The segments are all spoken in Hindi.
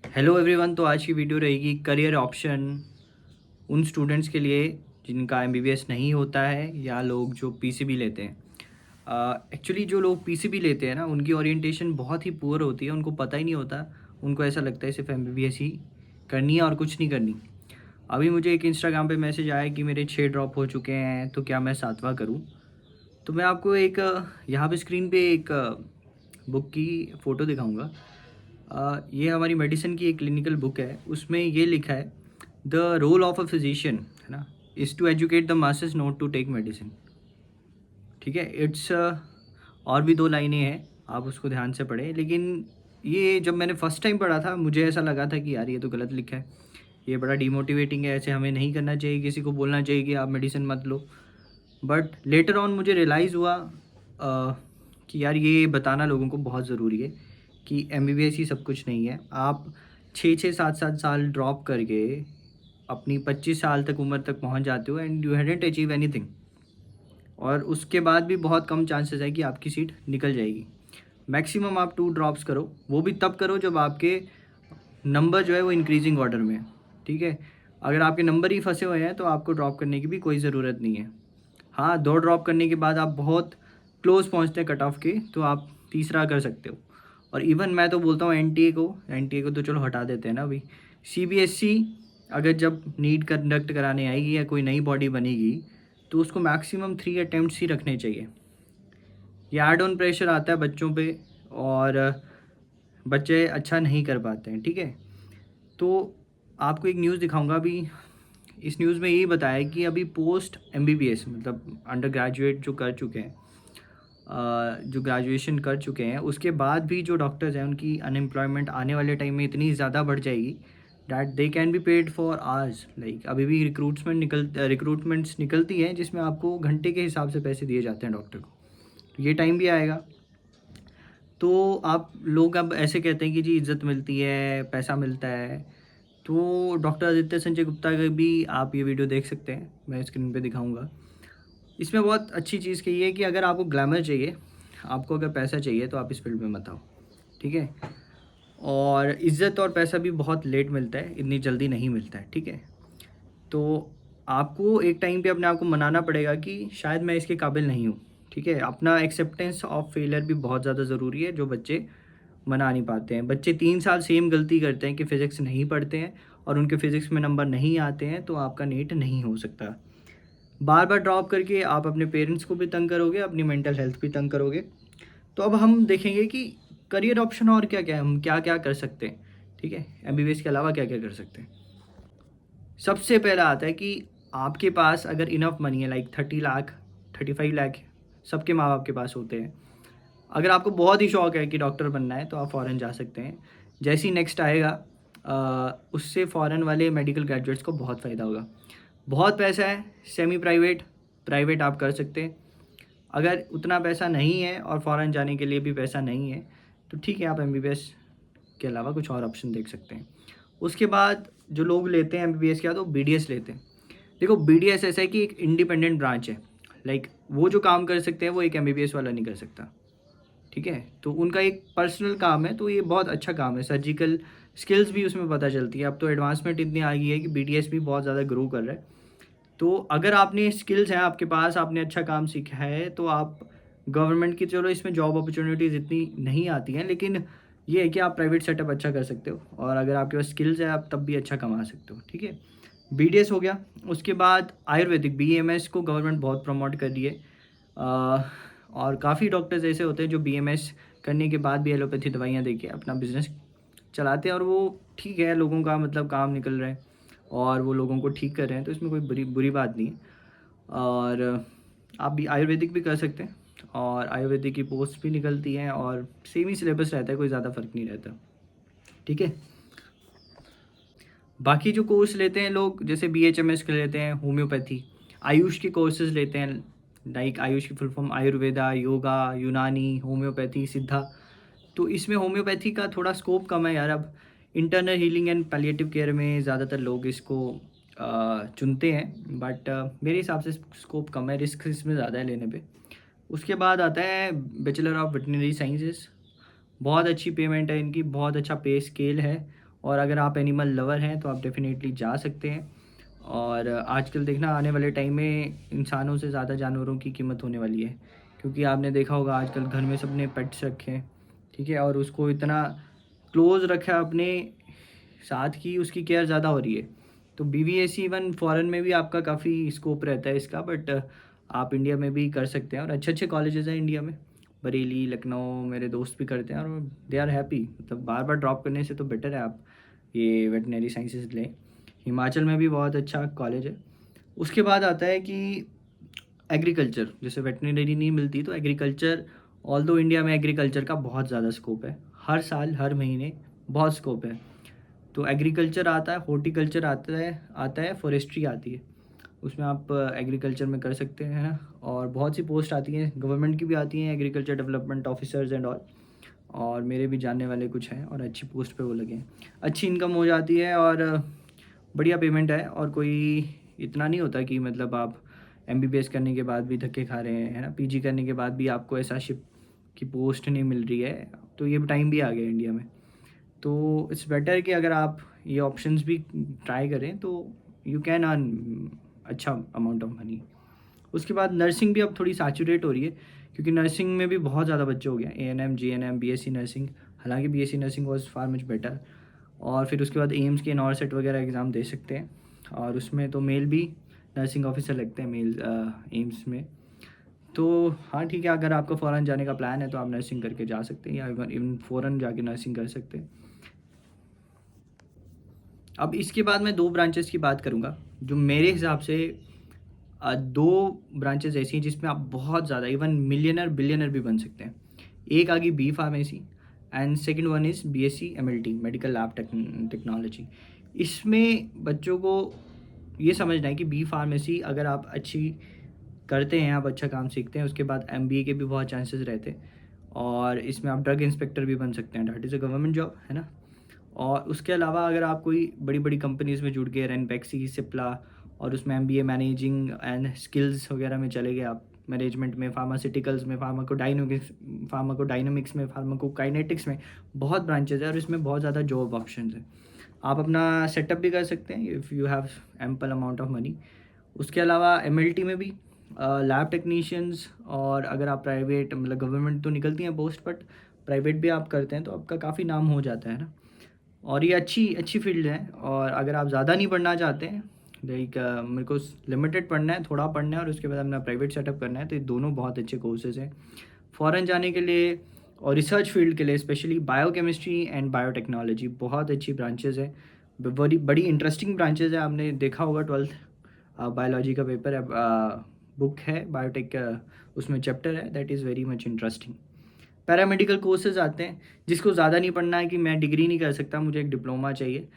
Hello everyone. तो आज की वीडियो रहेगी करियर ऑप्शन उन स्टूडेंट्स के लिए जिनका एमबीबीएस नहीं होता है या लोग जो पीसीबी लेते हैं। एक्चुअली जो लोग पीसीबी लेते हैं ना, उनकी ओरिएंटेशन बहुत ही पुअर होती है, उनको पता ही नहीं होता। उनको ऐसा लगता है सिर्फ एमबीबीएस ही करनी है और कुछ नहीं करनी। अभी मुझे एक इंस्टाग्राम पे मैसेज आया कि मेरे 6 ड्रॉप हो चुके हैं, तो क्या मैं 7वां करूं। तो मैं आपको एक यहाँ पे स्क्रीन पे एक बुक की फ़ोटो दिखाऊंगा। ये हमारी मेडिसिन की एक क्लिनिकल बुक है, उसमें ये लिखा है the role of a physician, है ना, is to educate the masses not to take medicine. ठीक है, इट्स और भी 2 लाइनें हैं, आप उसको ध्यान से पढ़ें। लेकिन ये जब मैंने फर्स्ट टाइम पढ़ा था, मुझे ऐसा लगा था कि यार ये तो गलत लिखा है, ये बड़ा डिमोटिवेटिंग है, ऐसे हमें नहीं करना चाहिए, किसी को बोलना चाहिए कि आप मेडिसिन मत लो। बट लेटर ऑन मुझे रियलाइज़ हुआ कि यार ये बताना लोगों को बहुत ज़रूरी है कि एमबीबीएस ही सब कुछ नहीं है। आप 6-6 7-7 साल ड्रॉप करके अपनी 25 साल तक उम्र तक पहुंच जाते हो and you hadn't achieve anything, और उसके बाद भी बहुत कम चांसेस है कि आपकी सीट निकल जाएगी। मैक्सिमम आप 2 ड्रॉप्स करो, वो भी तब करो जब आपके नंबर जो है वो इंक्रीजिंग ऑर्डर में है। ठीक है, अगर आपके नंबर ही फंसे हुए हैं तो आपको ड्रॉप करने की भी कोई ज़रूरत नहीं है। हाँ, 2 ड्रॉप करने के बाद आप बहुत क्लोज पहुँचते हैं कट ऑफ के, तो आप तीसरा कर सकते हो। और इवन मैं तो बोलता हूँ एनटीए को तो चलो हटा देते हैं ना अभी। सीबीएसई अगर जब नीट कंडक्ट कराने आएगी या कोई नई बॉडी बनेगी, तो उसको मैक्सिमम 3 अटेम्प्ट्स ही रखने चाहिए। ये ऐड ऑन प्रेशर आता है बच्चों पे, और बच्चे अच्छा नहीं कर पाते हैं। ठीक है, तो आपको एक न्यूज़ दिखाऊंगा अभी। इस न्यूज़ में यही बताया कि अभी पोस्ट एमबीबीएस मतलब अंडर ग्रेजुएट जो कर चुके हैं, जो ग्रेजुएशन कर चुके हैं, उसके बाद भी जो डॉक्टर्स हैं उनकी अनएम्प्लॉयमेंट आने वाले टाइम में इतनी ज़्यादा बढ़ जाएगी that they can be paid for hours. Like अभी भी रिक्रूटमेंट्स निकलती हैं जिसमें आपको घंटे के हिसाब से पैसे दिए जाते हैं डॉक्टर को। तो ये टाइम भी आएगा। तो आप लोग अब ऐसे कहते हैं कि जी इज़्ज़त मिलती है, पैसा मिलता है। तो डॉक्टर आदित्य संजय गुप्ता का भी आप ये वीडियो देख सकते हैं, मैं स्क्रीन पे दिखाऊंगा। इसमें बहुत अच्छी चीज़ कही है कि अगर आपको ग्लैमर चाहिए, आपको अगर पैसा चाहिए, तो आप इस फील्ड में मत आओ। ठीक है, और इज़्ज़त और पैसा भी बहुत लेट मिलता है, इतनी जल्दी नहीं मिलता है। ठीक है, तो आपको एक टाइम पे अपने आप को मनाना पड़ेगा कि शायद मैं इसके काबिल नहीं हूँ। ठीक है, अपना एक्सेप्टेंस ऑफ फेलियर भी बहुत ज़्यादा ज़रूरी है, जो बच्चे मना नहीं पाते हैं। बच्चे 3 साल सेम गलती करते हैं कि फ़िज़िक्स नहीं पढ़ते हैं और उनके फ़िज़िक्स में नंबर नहीं आते हैं, तो आपका नीट नहीं हो सकता। बार बार ड्रॉप करके आप अपने पेरेंट्स को भी तंग करोगे, अपनी मेंटल हेल्थ भी तंग करोगे। तो अब हम देखेंगे कि करियर ऑप्शन और क्या क्या है, हम क्या क्या कर सकते हैं। ठीक है, एमबीबीएस के अलावा क्या क्या कर सकते हैं। सबसे पहला आता है कि आपके पास अगर इनफ मनी है, लाइक 30 लाख 35 लाख सबके माँ बाप के पास होते हैं। अगर आपको बहुत ही शौक है कि डॉक्टर बनना है, तो आप फ़ॉरेन जा सकते हैं। जैसे ही नेक्स्ट आएगा, उससे फ़ॉरेन वाले मेडिकल ग्रेजुएट्स को बहुत फ़ायदा होगा। बहुत पैसा है, सेमी प्राइवेट प्राइवेट आप कर सकते हैं। अगर उतना पैसा नहीं है और फ़ॉरेन जाने के लिए भी पैसा नहीं है, तो ठीक है, आप एमबीबीएस के अलावा कुछ और ऑप्शन देख सकते हैं। उसके बाद जो लोग लेते हैं एमबीबीएस के बाद, वो बीडीएस लेते हैं। देखो, बीडीएस ऐसा है कि एक इंडिपेंडेंट ब्रांच है। लाइक वो जो काम कर सकते हैं वो एक एमबीबीएस वाला नहीं कर सकता। ठीक है, तो उनका एक पर्सनल काम है, तो ये बहुत अच्छा काम है। सर्जिकल स्किल्स भी उसमें पता चलती है। अब तो एडवांसमेंट इतनी आ गई है कि बीडीएस भी बहुत ज़्यादा ग्रो कर रहा है। तो अगर आपने स्किल्स हैं आपके पास, आपने अच्छा काम सीखा है, तो आप गवर्नमेंट की, चलो इसमें जॉब अपॉर्चुनिटीज़ इतनी नहीं आती हैं, लेकिन ये है कि आप प्राइवेट सेटअप अच्छा कर सकते हो, और अगर आपके पास स्किल्स है आप तब भी अच्छा कमा सकते हो। ठीक है, बीडीएस हो गया। उसके बाद आयुर्वेदिक बीएमएस को गवर्नमेंट बहुत प्रमोट कर रही है। और काफ़ी डॉक्टर्स ऐसे होते हैं जो बीएमएस करने के बाद भी एलोपैथी दवाइयाँ देके अपना बिजनेस चलाते हैं, और वो ठीक है, लोगों का मतलब काम निकल रहा है और वो लोगों को ठीक कर रहे हैं, तो इसमें कोई बुरी बुरी बात नहीं है। और आप भी आयुर्वेदिक भी कर सकते हैं, और आयुर्वेदिक की पोस्ट भी निकलती हैं, और सेम ही सिलेबस रहता है, कोई ज़्यादा फ़र्क नहीं रहता। ठीक है, बाकी जो कोर्स लेते हैं लोग, जैसे बीएचएमएस के लेते हैं, होम्योपैथी, आयुष के कोर्सेज लेते हैं। लाइक आयुष की फुल फॉर्म आयुर्वेदा, योगा, यूनानी, होम्योपैथी, सिद्धा। तो इसमें होम्योपैथी का थोड़ा स्कोप कम है यार। अब internal healing and palliative care में ज़्यादातर लोग इसको चुनते हैं, बट मेरे हिसाब से स्कोप कम है, रिस्क इसमें ज़्यादा है लेने पे। उसके बाद आता है बैचलर ऑफ वेटनरी साइंसेस। बहुत अच्छी पेमेंट है इनकी, बहुत अच्छा पे स्केल है, और अगर आप एनिमल लवर हैं तो आप डेफ़िनेटली जा सकते हैं। और आजकल देखना आने वाले टाइम में इंसानों से ज़्यादा जानवरों की कीमत होने वाली है, क्योंकि आपने देखा होगा आजकल घर में सबने पेट्स रखे हैं, ठीक है? और उसको इतना क्लोज़ रखा है अपने साथ कि उसकी केयर ज़्यादा हो रही है। तो बीवीएसी इवन फ़ॉरेन में भी आपका काफ़ी स्कोप रहता है इसका, बट आप इंडिया में भी कर सकते हैं और अच्छे-अच्छे कॉलेजेस हैं इंडिया में। बरेली, लखनऊ मेरे दोस्त भी करते हैं और दे आर हैप्पी। मतलब बार-बार ड्रॉप करने से तो बेटर है आप ये वेटरनरी साइंसेज़ लें। हिमाचल में भी बहुत अच्छा कॉलेज है। उसके बाद आता है कि एग्रीकल्चर, जैसे वेटरनरी नहीं मिलती तो एग्रीकल्चर, ऑल्दो इंडिया में एग्रीकल्चर का बहुत ज़्यादा स्कोप है। हर साल, हर महीने बहुत स्कोप है। तो एग्रीकल्चर आता है, हॉर्टिकल्चर आता है, फॉरेस्ट्री आती है। उसमें आप एग्रीकल्चर में कर सकते हैं, है ना? और बहुत सी पोस्ट आती हैं, गवर्नमेंट की भी आती हैं, agriculture development officers and all. और मेरे भी जानने वाले कुछ हैं और अच्छी पोस्ट पे वो लगे हैं। अच्छी इनकम हो जाती है और बढ़िया पेमेंट है, और कोई इतना नहीं होता कि मतलब आप एमबीबीएस करने के बाद भी धक्के खा रहे हैं, है ना? पीजी करने के बाद भी आपको ऐसा शिप की पोस्ट नहीं मिल रही है। तो ये टाइम भी आ गया इंडिया में। तो इट्स बेटर कि अगर आप ये ऑप्शंस भी ट्राई करें तो यू कैन अर्न अच्छा अमाउंट ऑफ मनी। उसके बाद नर्सिंग भी अब थोड़ी सैचुरेट हो रही है, क्योंकि नर्सिंग में भी बहुत ज़्यादा बच्चे हो गए हैं, एएनएम, जीएनएम, बीएससी नर्सिंग। हालांकि BSc nursing was far much better. और फिर उसके बाद एम्स के नॉरसेट वगैरह एग्ज़ाम दे सकते हैं, और उसमें तो मेल भी नर्सिंग ऑफिसर लगते हैं मेल एम्स में। तो हाँ ठीक है, अगर आपका फ़ॉरेन जाने का प्लान है तो आप नर्सिंग करके जा सकते हैं, या इवन फ़ॉरेन जाके नर्सिंग कर सकते हैं। अब इसके बाद मैं 2 ब्रांचेज़ की बात करूँगा, जो मेरे हिसाब से 2 ब्रांचेज़ ऐसी हैं जिसमें आप बहुत ज़्यादा इवन मिलियनर, बिलियनर भी बन सकते हैं। एक आ गई B pharmacy and second one is BSc MLT, medical lab technology. इसमें बच्चों को ये समझना है कि बी फार्मेसी अगर आप अच्छी करते हैं, आप अच्छा काम सीखते हैं, उसके बाद एमबीए के भी बहुत चांसेस रहते हैं, और इसमें आप ड्रग इंस्पेक्टर भी बन सकते हैं। That is a government job, है ना? और उसके अलावा अगर आप कोई बड़ी-बड़ी कंपनीज़ में जुड़ गए, रैनबैक्सी, सिप्ला, और उसमें एमबीए मैनेजिंग एंड स्किल्स वगैरह में चले गए आप, मैनेजमेंट में, फार्मास्यूटिकल्स में, फार्माकोडायनामिक्स में, फार्माकोकाइनेटिक्स में, बहुत ब्रांचेज़ हैं और इसमें बहुत ज़्यादा जॉब ऑप्शंस हैं। आप अपना सेटअप भी कर सकते हैं if you have ample amount of money. उसके अलावा एमएलटी में भी लैब टेक्नीशियंस, और अगर आप प्राइवेट, मतलब गवर्नमेंट तो निकलती हैं पोस्ट, बट प्राइवेट भी आप करते हैं तो आपका काफ़ी नाम हो जाता है ना। और ये अच्छी अच्छी फ़ील्ड है, और अगर आप ज़्यादा नहीं पढ़ना चाहते हैं, लाइक मेरे को लिमिटेड पढ़ना है, थोड़ा पढ़ना है और उसके बाद अपना प्राइवेट सेटअप करना है, तो ये दोनों बहुत अच्छे कोर्सेज़ हैं फ़ॉरेन जाने के लिए। और रिसर्च फील्ड के लिए स्पेशली बायोकेमिस्ट्री एंड बायोटेक्नोलॉजी बहुत अच्छी ब्रांचेज़ है, बड़ी बड़ी इंटरेस्टिंग ब्रांचेज़ है। आपने देखा होगा 12th बायोलॉजी का पेपर है, बुक है बायोटेक, उसमें चैप्टर है, that is very much interesting. Paramedical courses आते हैं, जिसको ज़्यादा नहीं पढ़ना है कि मैं डिग्री नहीं कर सकता, मुझे एक डिप्लोमा चाहिए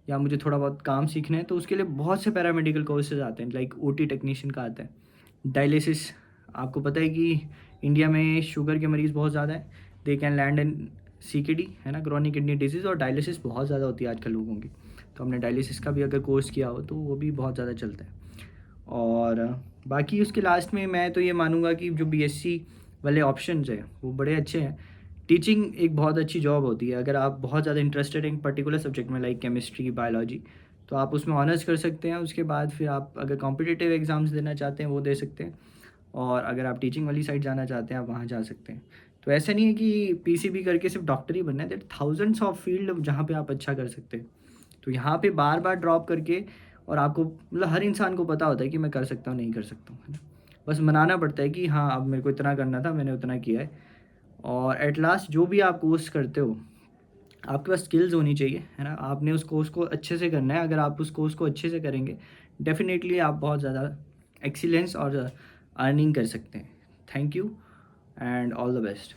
या मुझे थोड़ा बहुत काम सीखना है, तो उसके लिए बहुत से पैरामेडिकल कोर्सेज़ आते हैं, लाइक ओटी टेक्नीशियन का आता है, डायलिसिस। आपको पता है कि इंडिया में शुगर के मरीज़ बहुत ज़्यादा हैं, they can land in CKD, है ना, क्रॉनिक किडनी डिजीज़, और डायलिसिस बहुत ज़्यादा होती है आजकल लोगों की। तो हमने डायलिसिस का भी अगर कोर्स किया हो तो वो भी बहुत ज़्यादा चलता है। और बाकी उसके लास्ट में मैं तो ये मानूँगा कि जो बीएससी वाले ऑप्शंस हैं वो बड़े अच्छे हैं। टीचिंग एक बहुत अच्छी जॉब होती है, अगर आप बहुत ज़्यादा इंटरेस्टेड हैं एक पर्टिकुलर सब्जेक्ट में, लाइक केमिस्ट्री, बायोलॉजी, तो आप उसमें ऑनर्स कर सकते हैं। उसके बाद फिर आप अगर कॉम्पिटिटिव एग्ज़ाम्स देना चाहते हैं वो दे सकते हैं, और अगर आप टीचिंग वाली साइड जाना चाहते हैं आप वहाँ जा सकते हैं। तो ऐसा नहीं है कि पीसीबी करके सिर्फ डॉक्टर ही बनना है, देयर थाउजेंड्स ऑफ फील्ड जहाँ पे आप अच्छा कर सकते हैं। तो यहाँ पे बार-बार ड्रॉप करके, और आपको मतलब हर इंसान को पता होता है कि मैं कर सकता हूँ, नहीं कर सकता हूँ, है ना? बस मनाना पड़ता है कि हाँ, अब मेरे को इतना करना था, मैंने उतना किया है। और एट लास्ट जो भी आप कोर्स करते हो, आपके पास स्किल्स होनी चाहिए, है ना? आपने उस कोर्स को अच्छे से करना है, अगर आप उस कोर्स को अच्छे से करेंगे, डेफ़िनेटली आप बहुत ज़्यादा एक्सीलेंस और अर्निंग कर सकते हैं। Thank you and all the best.